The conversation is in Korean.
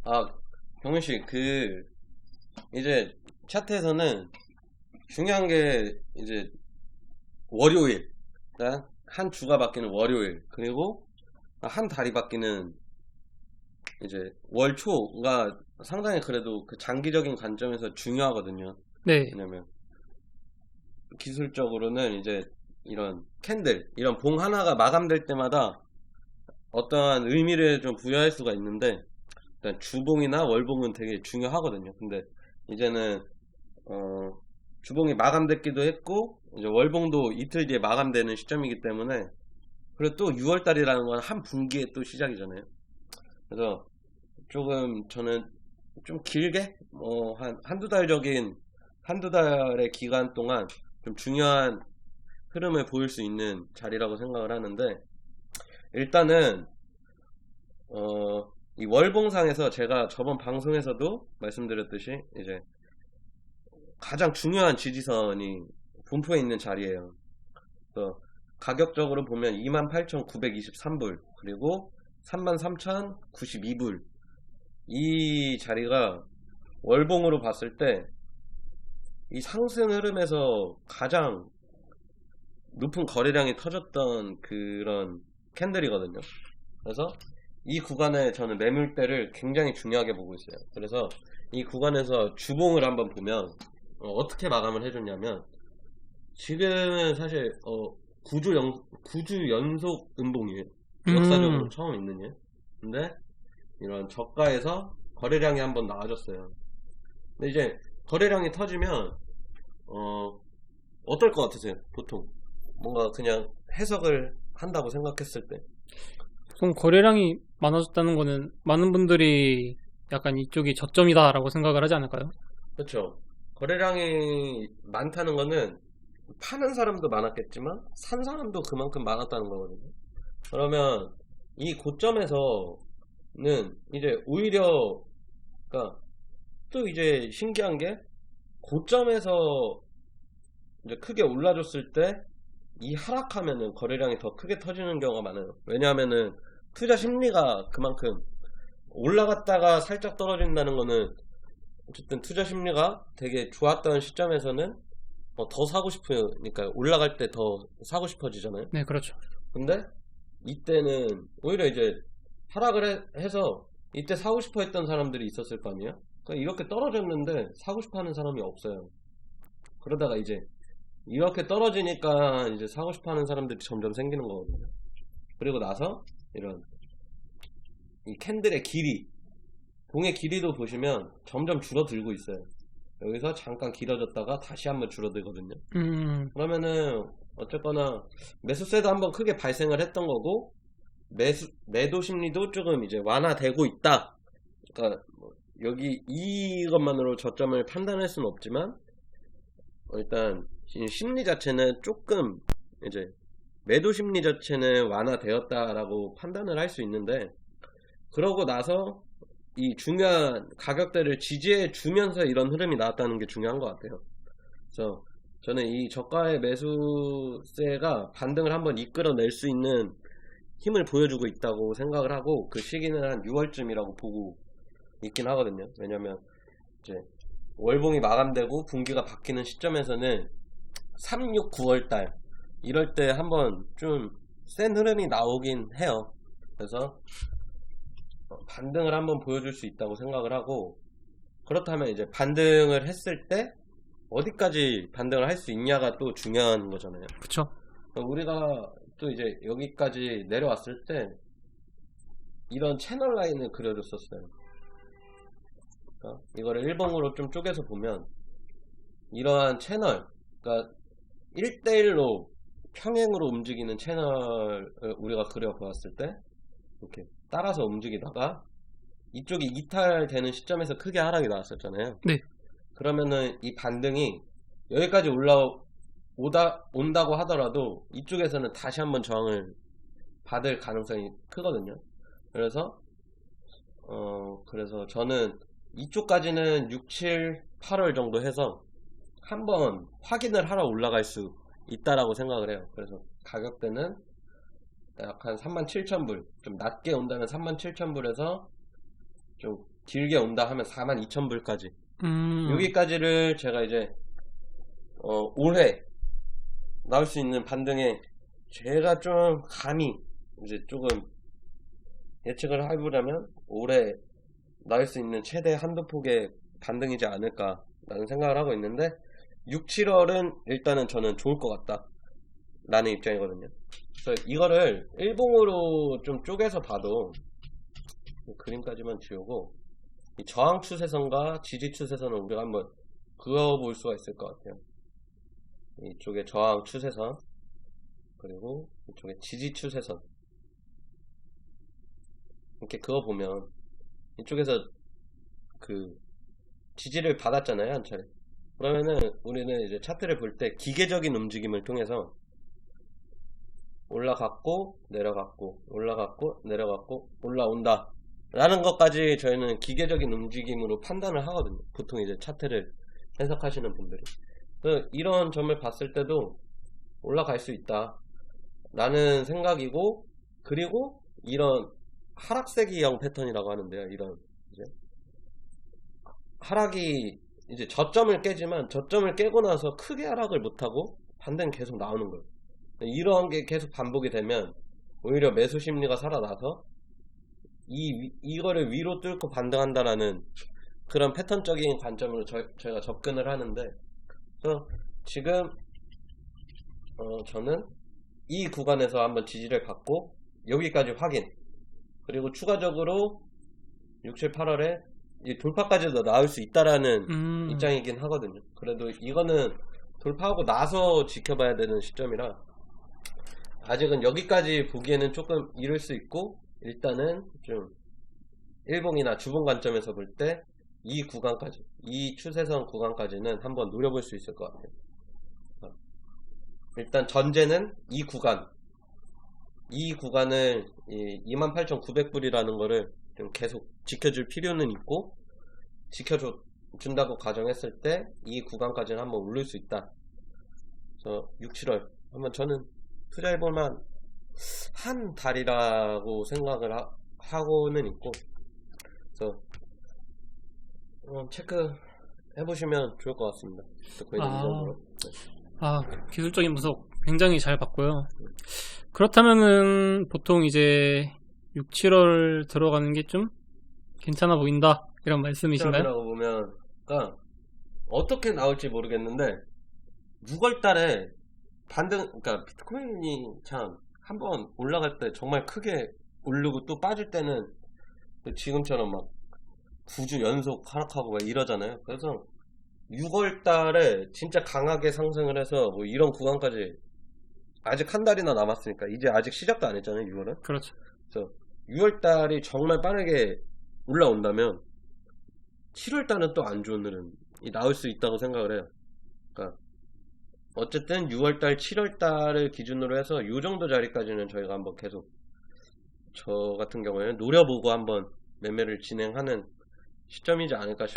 아, 경민 씨, 이제 차트에서는 중요한 게 이제 월요일, 그러니까 한 주가 바뀌는 월요일, 그리고 한 달이 바뀌는 이제 월초가 상당히 그래도 그 장기적인 관점에서 중요하거든요. 네. 왜냐면 기술적으로는 이제 이런 캔들, 이런 봉 하나가 마감될 때마다 어떠한 의미를 좀 부여할 수가 있는데, 일단 주봉이나 월봉은 되게 중요하거든요. 근데 이제는 어, 주봉이 마감됐기도 했고 이제 월봉도 이틀 뒤에 마감되는 시점이기 때문에, 그리고 또 6월달이라는 건 한 분기의 또 시작이잖아요. 그래서 조금 저는 좀 길게 한두 달의 기간 동안 좀 중요한 흐름을 보일 수 있는 자리라고 생각을 하는데, 일단은 이 월봉상에서 제가 저번 방송에서도 말씀드렸듯이 이제 가장 중요한 지지선이 분포에 있는 자리예요. 그래서 가격적으로 보면 28,923불 그리고 33,092불, 이 자리가 월봉으로 봤을 때 이 상승 흐름에서 가장 높은 거래량이 터졌던 그런 캔들이거든요. 그래서 이 구간에 저는 매물대를 굉장히 중요하게 보고 있어요. 그래서 이 구간에서 주봉을 한번 보면 어떻게 마감을 해줬냐면, 지금은 사실 9주 연속 음봉이에요. 역사적으로 음, 처음 있는 일. 근데 이런 저가에서 거래량이 한번 나와줬어요. 근데 이제 거래량이 터지면 어떨 것 같으세요? 보통 뭔가 그냥 해석을 한다고 생각했을 때. 좀 거래량이 많아졌다는 거는 많은 분들이 약간 이쪽이 저점이다라고 생각을 하지 않을까요? 그렇죠. 거래량이 많다는 거는 파는 사람도 많았겠지만 산 사람도 그만큼 많았다는 거거든요. 그러면 이 고점에서는 이제 오히려, 그러니까 또 이제 신기한 게, 고점에서 이제 크게 올라줬을 때 이 하락하면은 거래량이 더 크게 터지는 경우가 많아요. 왜냐하면은 투자 심리가 그만큼, 올라갔다가 살짝 떨어진다는 거는 어쨌든 투자 심리가 되게 좋았던 시점에서는 더 사고 싶으니까 올라갈 때 더 사고 싶어지잖아요. 네, 그렇죠. 근데 이때는 오히려 이제 하락을 해서 이때 사고 싶어 했던 사람들이 있었을 거 아니에요. 그러니까 이렇게 떨어졌는데 사고 싶어 하는 사람이 없어요. 그러다가 이제 이렇게 떨어지니까 이제 사고 싶어 하는 사람들이 점점 생기는 거거든요. 그리고 나서 이런 이 캔들의 길이, 봉의 길이도 보시면 점점 줄어들고 있어요. 여기서 잠깐 길어졌다가 다시 한번 줄어들거든요. 음, 그러면은 어쨌거나 매수세도 한번 크게 발생을 했던 거고, 매도 심리도 조금 이제 완화되고 있다. 그러니까 뭐 여기 이것만으로 저점을 판단할 수는 없지만, 일단 이 심리 자체는 조금 이제 매도 심리 자체는 완화되었다라고 판단을 할 수 있는데, 그러고 나서 이 중요한 가격대를 지지해 주면서 이런 흐름이 나왔다는 게 중요한 것 같아요. 그래서 저는 이 저가의 매수세가 반등을 한번 이끌어낼 수 있는 힘을 보여주고 있다고 생각을 하고, 그 시기는 한 6월쯤이라고 보고 있긴 하거든요. 왜냐면 이제 월봉이 마감되고 분기가 바뀌는 시점에서는 3, 6, 9월달 이럴 때 한번 좀 센 흐름이 나오긴 해요. 그래서 반등을 한번 보여줄 수 있다고 생각을 하고, 그렇다면 이제 반등을 했을 때 어디까지 반등을 할 수 있냐가 또 중요한 거잖아요. 그쵸. 우리가 또 이제 여기까지 내려왔을 때 이런 채널 라인을 그려줬었어요. 그러니까 이거를 일봉으로 좀 쪼개서 보면 이러한 채널, 그러니까 1대1로 평행으로 움직이는 채널을 우리가 그려보았을 때 이렇게 따라서 움직이다가 이쪽이 이탈되는 시점에서 크게 하락이 나왔었잖아요. 네. 그러면은 이 반등이 여기까지 온다고 하더라도 이쪽에서는 다시 한번 저항을 받을 가능성이 크거든요. 그래서 그래서 저는 이쪽까지는 6, 7, 8월 정도 해서 한번 확인을 하러 올라갈 수 있다라고 생각을 해요. 그래서 가격대는 약 한 37,000불, 좀 낮게 온다면 37,000불에서 좀 길게 온다 하면 42,000불까지. 음. 여기까지를 제가 이제 올해 나올 수 있는 반등에 제가 좀 감히 이제 조금 예측을 해보자면 올해 나올 수 있는 최대 한도 폭의 반등이지 않을까라는 생각을 하고 있는데 6, 7월은 일단은 저는 좋을 것 같다 라는 입장이거든요. 그래서 이거를 일봉으로 좀 쪼개서 봐도 그림까지만 지우고 이 저항 추세선과 지지 추세선을 우리가 한번 그어볼 수가 있을 것 같아요. 이쪽에 저항 추세선 그리고 이쪽에 지지 추세선 이렇게 그어보면 이쪽에서 그 지지를 받았잖아요, 한 차례. 그러면은 우리는 이제 차트를 볼 때 기계적인 움직임을 통해서 올라갔고 내려갔고 올라갔고 내려갔고 올라온다 라는 것까지 저희는 기계적인 움직임으로 판단을 하거든요. 보통 이제 차트를 해석하시는 분들이. 그래서 이런 점을 봤을 때도 올라갈 수 있다 라는 생각이고, 그리고 이런 하락세기형 패턴이라고 하는데요. 이런 이제 하락이 이제 저점을 깨지만 저점을 깨고 나서 크게 하락을 못하고 반대는 계속 나오는 거예요. 이러한 게 계속 반복이 되면 오히려 매수 심리가 살아나서 이거를 위로 뚫고 반등한다라는 그런 패턴적인 관점으로 저희가 접근을 하는데, 그래서 지금 저는 이 구간에서 한번 지지를 받고 여기까지 확인, 그리고 추가적으로 6, 7, 8월에 이 돌파까지도 나올 수 있다라는 입장이긴 하거든요. 그래도 이거는 돌파하고 나서 지켜봐야 되는 시점이라 아직은 여기까지 보기에는 조금 이를 수 있고, 일단은 좀 일봉이나 주봉 관점에서 볼 때 이 구간까지, 이 추세선 구간까지는 한번 노려볼 수 있을 것 같아요. 일단 전제는 이 구간을 28,900불이라는 거를 좀 계속 지켜줄 필요는 있고, 지켜준다고 가정했을 때 이 구간까지는 한번 오를 수 있다. 그래서 6, 7월 한번 저는 투자해볼만 한 달이라고 생각을 하고는 있고, 그래서 체크 해보시면 좋을 것 같습니다. 기술적인 분석 굉장히 잘 봤고요. 그렇다면은 보통 이제 6, 7월 들어가는 게 좀 괜찮아 보인다 이런 말씀이신가요? 라고 보면, 그러니까 어떻게 나올지 모르겠는데 6월달에 그러니까 비트코인이 참 한번 올라갈 때 정말 크게 오르고 또 빠질 때는 지금처럼 막 9주 연속 하락하고 막 이러잖아요. 그래서 6월달에 진짜 강하게 상승을 해서 뭐 이런 구간까지, 아직 한 달이나 남았으니까 이제 아직 시작도 안 했잖아요, 6월은. 그렇죠. 그래서 6월달이 정말 빠르게 올라온다면 7월달은 또 안 좋은 흐름이 나올 수 있다고 생각을 해요. 그러니까 어쨌든 6월달, 7월달을 기준으로 해서 이 정도 자리까지는 저희가 한번 계속, 저 같은 경우에는 노려보고 한번 매매를 진행하는 시점이지 않을까 싶습니다.